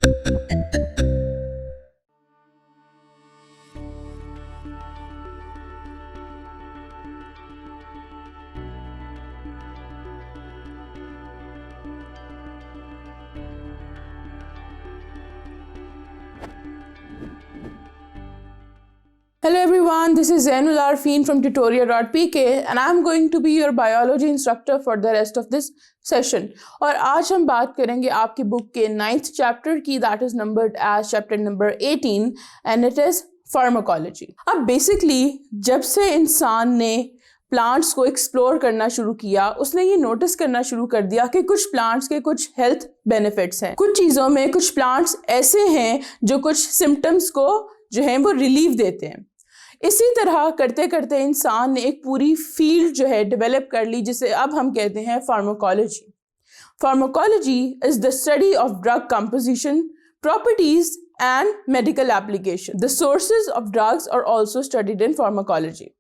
Hello everyone, this is Zainul Arfeen from tutorial.pk and I'm going to be your biology instructor for the rest of this session. और आज हम बात करेंगे आपकी book के 9th chapter की, that is numbered as chapter number 18 and it is pharmacology. अब basically जब से इंसान ने प्लांट्स को एक्सप्लोर करना शुरू किया, उसने ये नोटिस करना शुरू कर दिया कि कुछ प्लांट्स के कुछ हेल्थ बेनिफिट्स हैं। कुछ चीज़ों में कुछ प्लांट्स ऐसे हैं जो कुछ सिम्टम्स को जो है वो रिलीफ देते हैं। इसी तरह करते करते इंसान ने एक पूरी फील्ड जो है डेवलप कर ली, जिसे अब हम कहते हैं pharmacology. Pharmacology is the study of drug composition, properties and medical application. The sources of drugs are also studied in pharmacology.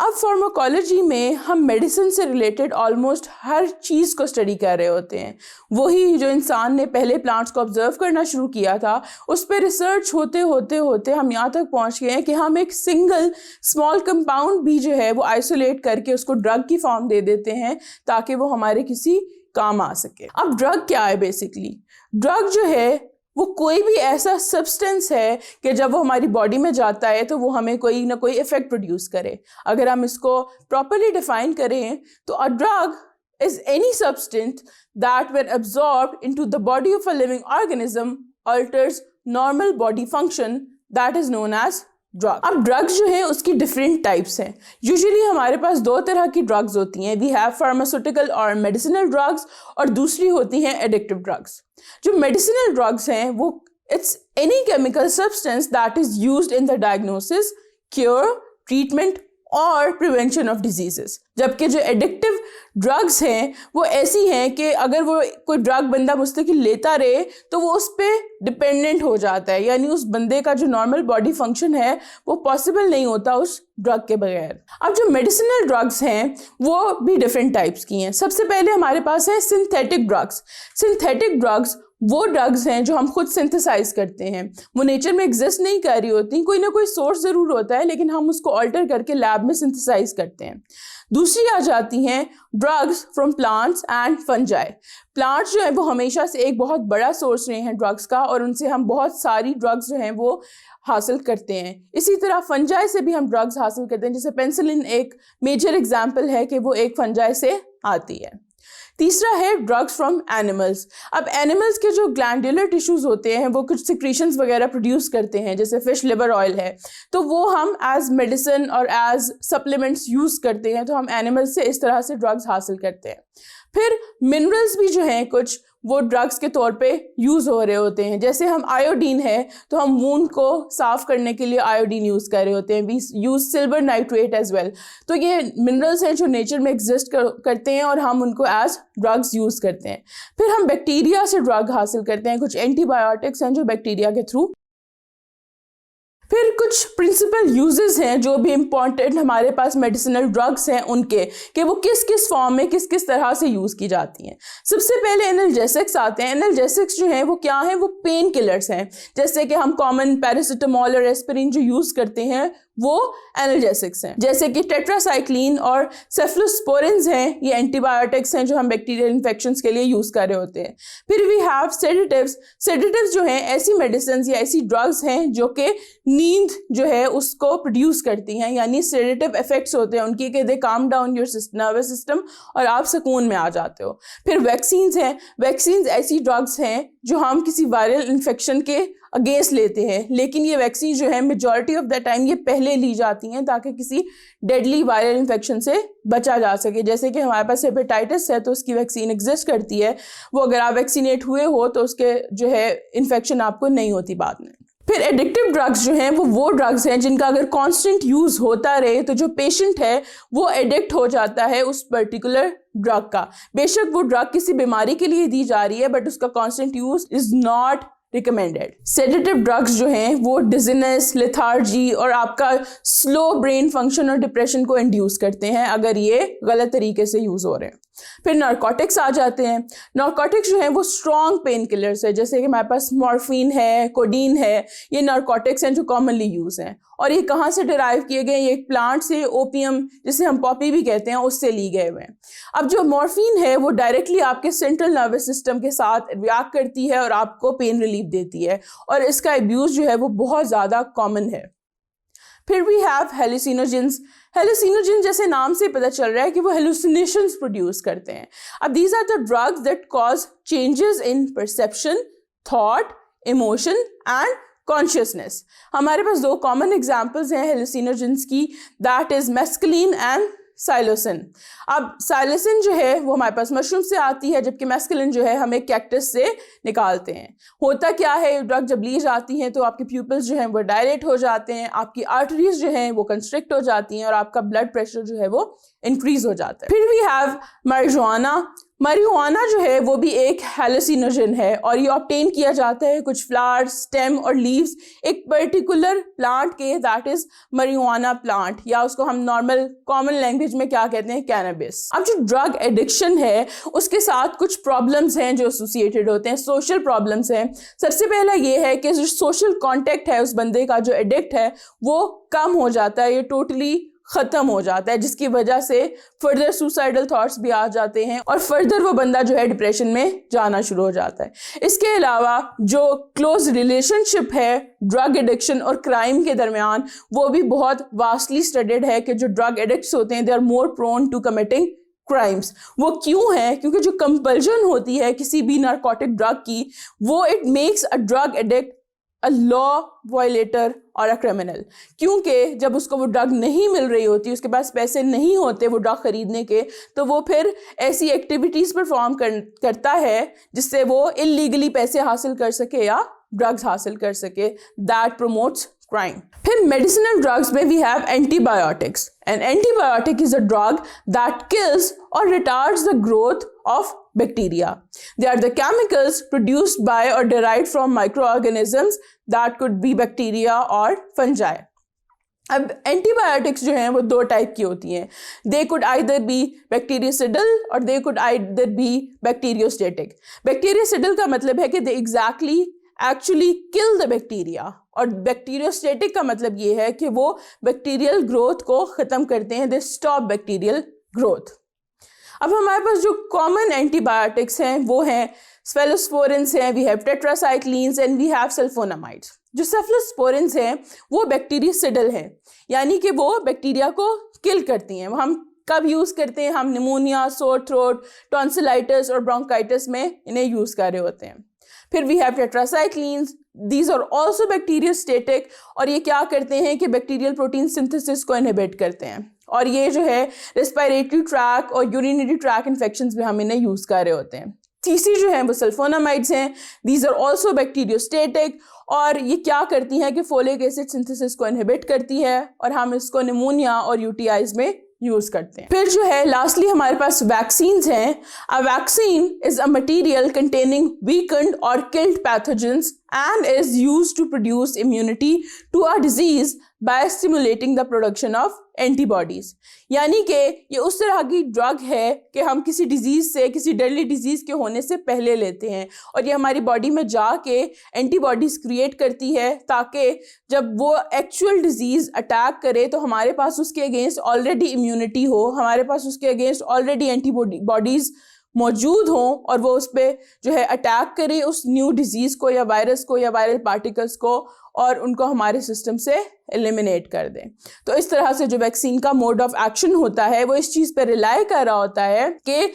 अब फार्माकोलॉजी में हम मेडिसिन से रिलेटेड ऑलमोस्ट हर चीज़ को स्टडी कर रहे होते हैं। वही जो इंसान ने पहले प्लांट्स को ऑब्जर्व करना शुरू किया था, उस पर रिसर्च होते होते होते हम यहाँ तक पहुँच गए हैं कि हम एक सिंगल स्मॉल कंपाउंड भी जो है वो आइसोलेट करके उसको ड्रग की फॉर्म दे देते हैं ताकि वो हमारे किसी काम आ सके। अब ड्रग क्या है? बेसिकली ड्रग जो है वो कोई भी ऐसा सब्सटेंस है कि जब वो हमारी बॉडी में जाता है तो वो हमें कोई ना कोई इफेक्ट प्रोड्यूस करे। अगर हम इसको प्रॉपरली डिफाइन करें तो a drug is any substance that when absorbed into the body of a living organism alters normal body function, that is known as drug. अब ड्रग्स जो है उसकी डिफरेंट टाइप्स हैं। यूजुअली हमारे पास दो तरह की ड्रग्स होती हैं। वी हैव फार्मास्यूटिकल और मेडिसिनल ड्रग्स, और दूसरी होती हैं एडिक्टिव ड्रग्स। जो मेडिसिनल ड्रग्स हैं वो it's any chemical substance that is used in the diagnosis, cure, treatment और प्रिवेंशन ऑफ डिजीजेस। जबकि जो एडिक्टिव ड्रग्स हैं वो ऐसी हैं कि अगर वो कोई ड्रग बंदा मुस्तकिल लेता रहे तो वो उस पर डिपेंडेंट हो जाता है, यानी उस बंदे का जो नॉर्मल बॉडी फंक्शन है वो पॉसिबल नहीं होता उस ड्रग के बगैर। अब जो मेडिसिनल ड्रग्स हैं वो भी डिफरेंट टाइप्स की हैं। सबसे पहले हमारे पास है सिंथेटिक ड्रग्स। सिंथेटिक ड्रग्स वो ड्रग्स हैं जो हम खुद सिंथेसाइज करते हैं। वो नेचर में एग्जिस्ट नहीं कर रही होती, कोई ना कोई सोर्स ज़रूर होता है, लेकिन हम उसको ऑल्टर करके लैब में सिंथेसाइज करते हैं। दूसरी आ जाती हैं drugs from plants and fungi. Plants जो है वो हमेशा से एक बहुत बड़ा सोर्स रहे हैं ड्रग्स का, और उनसे हम बहुत सारी ड्रग्स जो हैं वो हासिल करते हैं। इसी तरह फंजाई से भी हम ड्रग्स हासिल करते हैं, जैसे पेनिसिलिन एक मेजर एग्जाम्पल है कि वो एक फंजाई से आती है। तीसरा है ड्रग्स फ्रॉम एनिमल्स। अब एनिमल्स के जो ग्लैंडुलर टिश्यूज होते हैं वो कुछ सिक्रीशंस वगैरह प्रोड्यूस करते हैं, जैसे फिश लिवर ऑयल है, तो वो हम एज मेडिसिन और एज सप्लीमेंट्स यूज़ करते हैं। तो हम एनिमल्स से इस तरह से ड्रग्स हासिल करते हैं। फिर मिनरल्स भी जो हैं कुछ वो ड्रग्स के तौर पे यूज़ हो रहे होते हैं। जैसे हम आयोडीन है तो हम वूंड को साफ़ करने के लिए आयोडीन यूज़ कर रहे होते हैं। We use silver nitrate as well. तो ये मिनरल्स हैं जो नेचर में एग्जिस्ट करते हैं और हम उनको एज ड्रग्स यूज़ करते हैं। फिर हम बैक्टीरिया से ड्रग हासिल करते हैं। कुछ एंटीबायोटिक्स हैं जो बैक्टीरिया के थ्रू। फिर कुछ प्रिंसिपल यूजेस हैं जो भी इम्पॉर्टेंट हमारे पास मेडिसिनल ड्रग्स हैं उनके, कि वो किस किस फॉर्म में किस किस तरह से यूज़ की जाती हैं। सबसे पहले एनाल्जेसिक्स आते हैं। एनाल्जेसिक्स जो हैं वो क्या हैं? वो पेन किलर्स हैं। जैसे कि हम कॉमन पैरासिटामोल और एस्पिरिन जो यूज़ करते हैं वो एनाल्जेसिक्स हैं। जैसे कि टेट्रासाइक्लिन और सेफ्लोस्पोरिन्स हैं, ये एंटीबायोटिक्स हैं जो हम बैक्टीरियल इन्फेक्शंस के लिए यूज़ कर रहे होते हैं। फिर वी हैव सेडेटिव्स। सेडेटिव्स जो हैं ऐसी मेडिसिन या ऐसी ड्रग्स हैं जो कि नींद जो है उसको प्रोड्यूस करती हैं, यानी सेडेटिव इफेक्ट्स होते हैं उनकी कि दे calm down your nervous system और आप सुकून में आ जाते हो। फिर वैक्सीन्स हैं। वैक्सीन्स ऐसी ड्रग्स हैं जो हम किसी वायरल इन्फेक्शन के अगेंस्ट लेते हैं, लेकिन ये वैक्सीन जो है मेजॉरिटी ऑफ द टाइम ये पहले ली जाती हैं ताकि किसी डेडली वायरल इन्फेक्शन से बचा जा सके। जैसे कि हमारे पास हेपेटाइटिस है तो उसकी वैक्सीन एग्जिस्ट करती है, वो अगर आप वैक्सीनेट हुए हो तो उसके जो है इन्फेक्शन आपको नहीं होती बाद में। फिर एडिक्टिव ड्रग्स जो हैं वो ड्रग्स हैं जिनका अगर कांस्टेंट यूज़ होता रहे तो जो पेशेंट है वो एडिक्ट हो जाता है उस पर्टिकुलर ड्रग का। बेशक वो ड्रग किसी बीमारी के लिए दी जा रही है बट उसका constant use is not recommended. Sedative drugs जो हैं वो डिजीनेस, लेथार्जी और आपका स्लो ब्रेन फंक्शन और डिप्रेशन को इंड्यूस करते हैं अगर ये गलत तरीके से यूज़ हो रहे हैं। फिर नारकोटिक्स आ जाते हैं। नारकोटिक्स जो हैं वो स्ट्रॉन्ग पेन किलर्स है, जैसे कि हमारे पास मॉर्फिन है, कोडीन है, ये नारकोटिक्स हैं जो कॉमनली यूज़ हैं। और ये कहाँ से डिराइव किए गए? ये एक प्लांट से, ओपियम जिसे हम पॉपी भी कहते हैं, उससे ली गए हुए हैं। अब जो मॉर्फिन है वो डायरेक्टली आपके सेंट्रल नर्वस सिस्टम के साथ रिएक्ट करती है और आपको पेन रिलीफ देती है, और इसका अब्यूज़ जो है वो बहुत ज़्यादा कॉमन है। फिर वी हैव हेलुसिनोजेंस। हेलुसिनोजेन जैसे नाम से पता चल रहा है कि वो हेलुसिनेशंस प्रोड्यूस करते हैं। अब these are the drugs that cause changes in perception, thought, emotion and consciousness. हमारे पास दो कॉमन एग्जाम्पल्स हैं हेलुसिनोजेंस की, that is mescaline and psilocin. अब साइलोसिन जो है वो हमारे पास मशरूम से आती है, जबकि मेस्कलिन जो है हमें कैक्टस से निकालते हैं। होता क्या है, ड्रग जब ली जाती हैं तो आपके प्यूपल्स जो हैं वो डायलेट हो जाते हैं, आपकी आर्टरीज जो हैं वो कंस्ट्रिक्ट हो जाती हैं और आपका ब्लड प्रेशर जो है वो इंक्रीज हो जाता है। फिर वी हैव marijuana। marijuana जो है वो भी एक हेलुसिनोजन है और ये ऑब्टेन किया जाता है कुछ फ्लावर्स, स्टेम और लीव्स एक पर्टिकुलर प्लांट के, दैट इज marijuana प्लांट, या उसको हम नॉर्मल कॉमन लैंग्वेज में क्या कहते हैं, कैनबिस। अब जो ड्रग एडिक्शन है उसके साथ कुछ प्रॉब्लम्स हैं जो एसोसिएटेड होते हैं, सोशल प्रॉब्लम्स हैं। सबसे पहला ये है कि जो सोशल कॉन्टेक्ट है उस बंदे का जो एडिक्ट है वो कम हो जाता है, ये टोटली ख़त्म हो जाता है, जिसकी वजह से फर्दर सुसाइडल थॉट्स भी आ जाते हैं और फर्दर वो बंदा जो है डिप्रेशन में जाना शुरू हो जाता है। इसके अलावा जो क्लोज रिलेशनशिप है ड्रग एडिक्शन और क्राइम के दरमियान, वो भी बहुत वास्टली स्टडीड है कि जो ड्रग एडिक्ट्स होते हैं they are more prone to committing crimes. वो क्यों है? क्योंकि जो कंपल्जन होती है किसी भी नारकोटिक ड्रग की, वो it makes a drug addict a law violator और अ क्रिमिनल। क्योंकि जब उसको वो ड्रग नहीं मिल रही होती, उसके पास पैसे नहीं होते वो ड्रग खरीदने के, तो वो फिर ऐसी एक्टिविटीज़ परफॉर्म करता है जिससे वो इलीगली पैसे हासिल कर सके या ड्रग्स हासिल कर सके, दैट प्रमोट्स crime. फिर medicinal drugs में we have antibiotics. An antibiotic is a drug that kills or retards the growth of bacteria. They are the chemicals produced by or derived from microorganisms that could be bacteria or fungi. अब antibiotics जो हैं वो दो type की होती हैं, they could either be bactericidal और they could either be bacteriostatic. Bactericidal का मतलब है कि they exactly actually kill the bacteria, और बैक्टीरियोस्टेटिक का मतलब ये है कि वो बैक्टीरियल ग्रोथ को ख़त्म करते हैं, दे स्टॉप बैक्टीरियल ग्रोथ। अब हमारे पास जो कॉमन एंटीबायोटिक्स हैं वो हैं सेफलोस्पोरिन्स हैं, we have tetracyclines and we have sulfonamides. जो सेफलोस्पोरिन्स हैं वो बैक्टीरियोसिडल हैं, यानी कि वो बैक्टीरिया को किल करती हैं। हम कब यूज़ करते हैं? हम निमोनिया, सोर थ्रोट, टॉन्सिलाइटिस और ब्रोंकाइटिस में इन्हें यूज़ कर रहे होते हैं। फिर we have tetracyclines, these are also bacteriostatic, और ये क्या करते हैं कि बैक्टीरियल प्रोटीन सिंथेसिस को इनहिबिट करते हैं, और ये जो है रेस्पिरेटरी ट्रैक और यूरिनरी ट्रैक इन्फेक्शंस में हम इन्हें यूज़ कर रहे होते हैं। तीसरी जो है वो सल्फोनामाइड्स हैं, दीज आर ऑल्सो बैक्टीरियोस्टेटिक, और ये क्या करती हैं कि फोलिक एसिड सिंथेसिस को इनहिबिट करती है, और हम इसको निमोनिया और यूटीआईज में यूज़ करते हैं। फिर जो है लास्टली हमारे पास वैक्सीन्स हैं। A vaccine is a material containing weakened और killed pathogens and is used to produce immunity to a disease by stimulating the production of antibodies. यानी कि ये उस तरह की ड्रग है कि हम किसी डिजीज़ से, किसी डेडली डिजीज़ के होने से पहले लेते हैं, और ये हमारी बॉडी में जाके एंटीबॉडीज़ क्रिएट करती है ताकि जब वो एक्चुअल डिजीज़ अटैक करे तो हमारे पास उसके अगेंस्ट ऑलरेडी इम्यूनिटी हो, हमारे पास उसके अगेंस्ट ऑलरेडी एंटीबॉडीज़ मौजूद हों, और वो उस पर जो है अटैक करें उस न्यू डिजीज़ को या वायरस को या वायरल पार्टिकल्स को, और उनको हमारे सिस्टम से एलिमिनेट कर दें। तो इस तरह से जो वैक्सीन का मोड ऑफ एक्शन होता है वो इस चीज़ पर रिलाई कर रहा होता है कि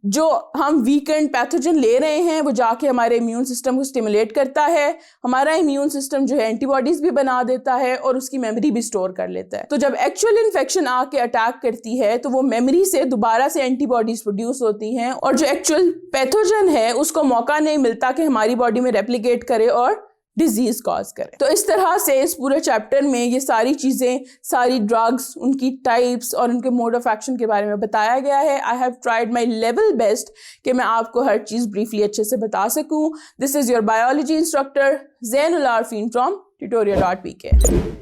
जो हम वीकेंड पैथोजन ले रहे हैं वो जाके हमारे इम्यून सिस्टम को स्टिमुलेट करता है, हमारा इम्यून सिस्टम जो है एंटीबॉडीज़ भी बना देता है और उसकी मेमोरी भी स्टोर कर लेता है। तो जब एक्चुअल इन्फेक्शन आके अटैक करती है तो वो मेमोरी से दोबारा से एंटीबॉडीज़ प्रोड्यूस होती हैं, और जो एक्चुअल पैथोजन है उसको मौका नहीं मिलता कि हमारी बॉडी में रेप्लिकेट करे और डिजीज कॉज करें। तो इस तरह से इस पूरे चैप्टर में ये सारी चीज़ें, सारी ड्रग्स, उनकी टाइप्स और उनके मोड ऑफ एक्शन के बारे में बताया गया है। I have tried my level best कि मैं आपको हर चीज़ ब्रीफली अच्छे से बता सकूँ। This is your biology instructor Zainul Arfeen from tutorial.pk।